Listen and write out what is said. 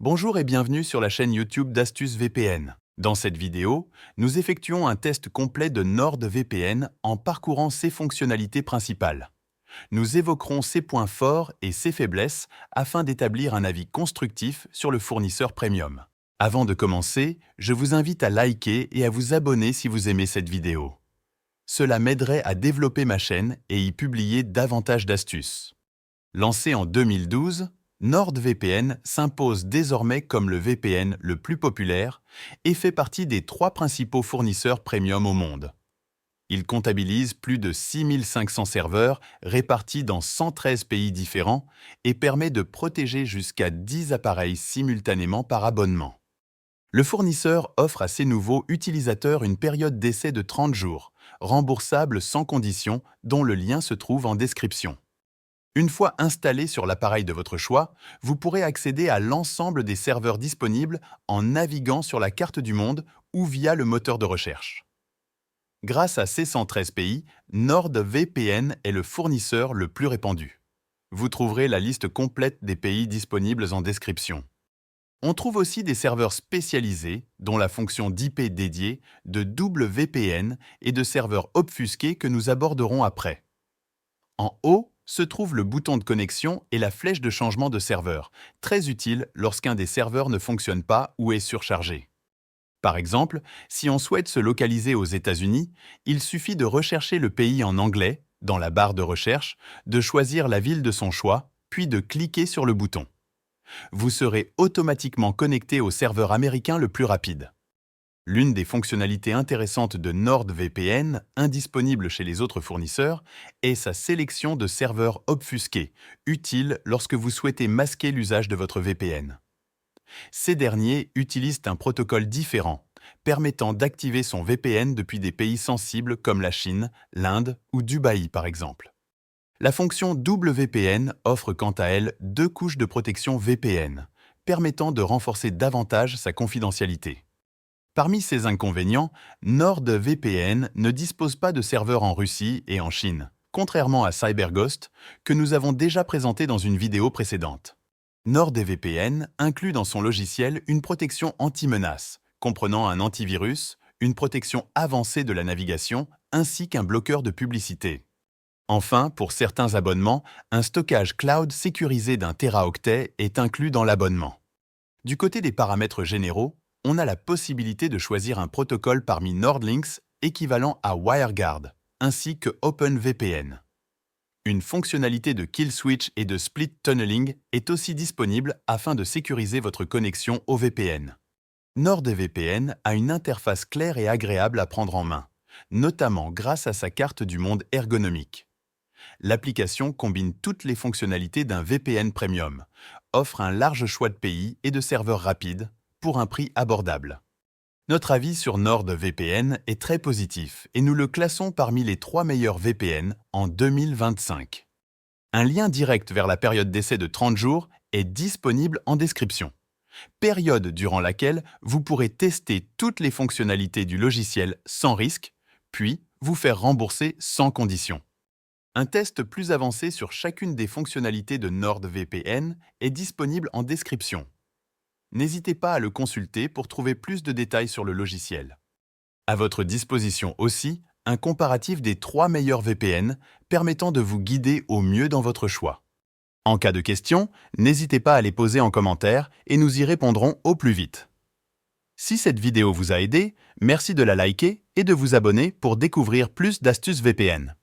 Bonjour et bienvenue sur la chaîne YouTube d'Astuces VPN. Dans cette vidéo, nous effectuons un test complet de NordVPN en parcourant ses fonctionnalités principales. Nous évoquerons ses points forts et ses faiblesses afin d'établir un avis constructif sur le fournisseur premium. Avant de commencer, je vous invite à liker et à vous abonner si vous aimez cette vidéo. Cela m'aiderait à développer ma chaîne et y publier davantage d'astuces. Lancé en 2012, NordVPN s'impose désormais comme le VPN le plus populaire et fait partie des 3 principaux fournisseurs premium au monde. Il comptabilise plus de 6500 serveurs répartis dans 113 pays différents et permet de protéger jusqu'à 10 appareils simultanément par abonnement. Le fournisseur offre à ses nouveaux utilisateurs une période d'essai de 30 jours, remboursable sans condition, dont le lien se trouve en description. Une fois installé sur l'appareil de votre choix, vous pourrez accéder à l'ensemble des serveurs disponibles en naviguant sur la carte du monde ou via le moteur de recherche. Grâce à ces 113 pays, NordVPN est le fournisseur le plus répandu. Vous trouverez la liste complète des pays disponibles en description. On trouve aussi des serveurs spécialisés, dont la fonction d'IP dédiée, de double VPN et de serveurs obfusqués que nous aborderons après. En haut se trouve le bouton de connexion et la flèche de changement de serveur, très utile lorsqu'un des serveurs ne fonctionne pas ou est surchargé. Par exemple, si on souhaite se localiser aux États-Unis, il suffit de rechercher le pays en anglais, dans la barre de recherche, de choisir la ville de son choix, puis de cliquer sur le bouton. Vous serez automatiquement connecté au serveur américain le plus rapide. L'une des fonctionnalités intéressantes de NordVPN, indisponible chez les autres fournisseurs, est sa sélection de serveurs obfusqués, utile lorsque vous souhaitez masquer l'usage de votre VPN. Ces derniers utilisent un protocole différent, permettant d'activer son VPN depuis des pays sensibles comme la Chine, l'Inde ou Dubaï par exemple. La fonction double VPN offre quant à elle 2 couches de protection VPN, permettant de renforcer davantage sa confidentialité. Parmi ces inconvénients, NordVPN ne dispose pas de serveurs en Russie et en Chine, contrairement à CyberGhost, que nous avons déjà présenté dans une vidéo précédente. NordVPN inclut dans son logiciel une protection anti-menace, comprenant un antivirus, une protection avancée de la navigation, ainsi qu'un bloqueur de publicité. Enfin, pour certains abonnements, un stockage cloud sécurisé d'1 téraoctet est inclus dans l'abonnement. Du côté des paramètres généraux, on a la possibilité de choisir un protocole parmi NordLynx équivalent à WireGuard, ainsi que OpenVPN. Une fonctionnalité de kill switch et de split tunneling est aussi disponible afin de sécuriser votre connexion au VPN. NordVPN a une interface claire et agréable à prendre en main, notamment grâce à sa carte du monde ergonomique. L'application combine toutes les fonctionnalités d'un VPN premium, offre un large choix de pays et de serveurs rapides, pour un prix abordable. Notre avis sur NordVPN est très positif et nous le classons parmi les 3 meilleurs VPN en 2025. Un lien direct vers la période d'essai de 30 jours est disponible en description. Période durant laquelle vous pourrez tester toutes les fonctionnalités du logiciel sans risque, puis vous faire rembourser sans condition. Un test plus avancé sur chacune des fonctionnalités de NordVPN est disponible en description. N'hésitez pas à le consulter pour trouver plus de détails sur le logiciel. À votre disposition aussi, un comparatif des 3 meilleurs VPN permettant de vous guider au mieux dans votre choix. En cas de questions, n'hésitez pas à les poser en commentaire et nous y répondrons au plus vite. Si cette vidéo vous a aidé, merci de la liker et de vous abonner pour découvrir plus d'astuces VPN.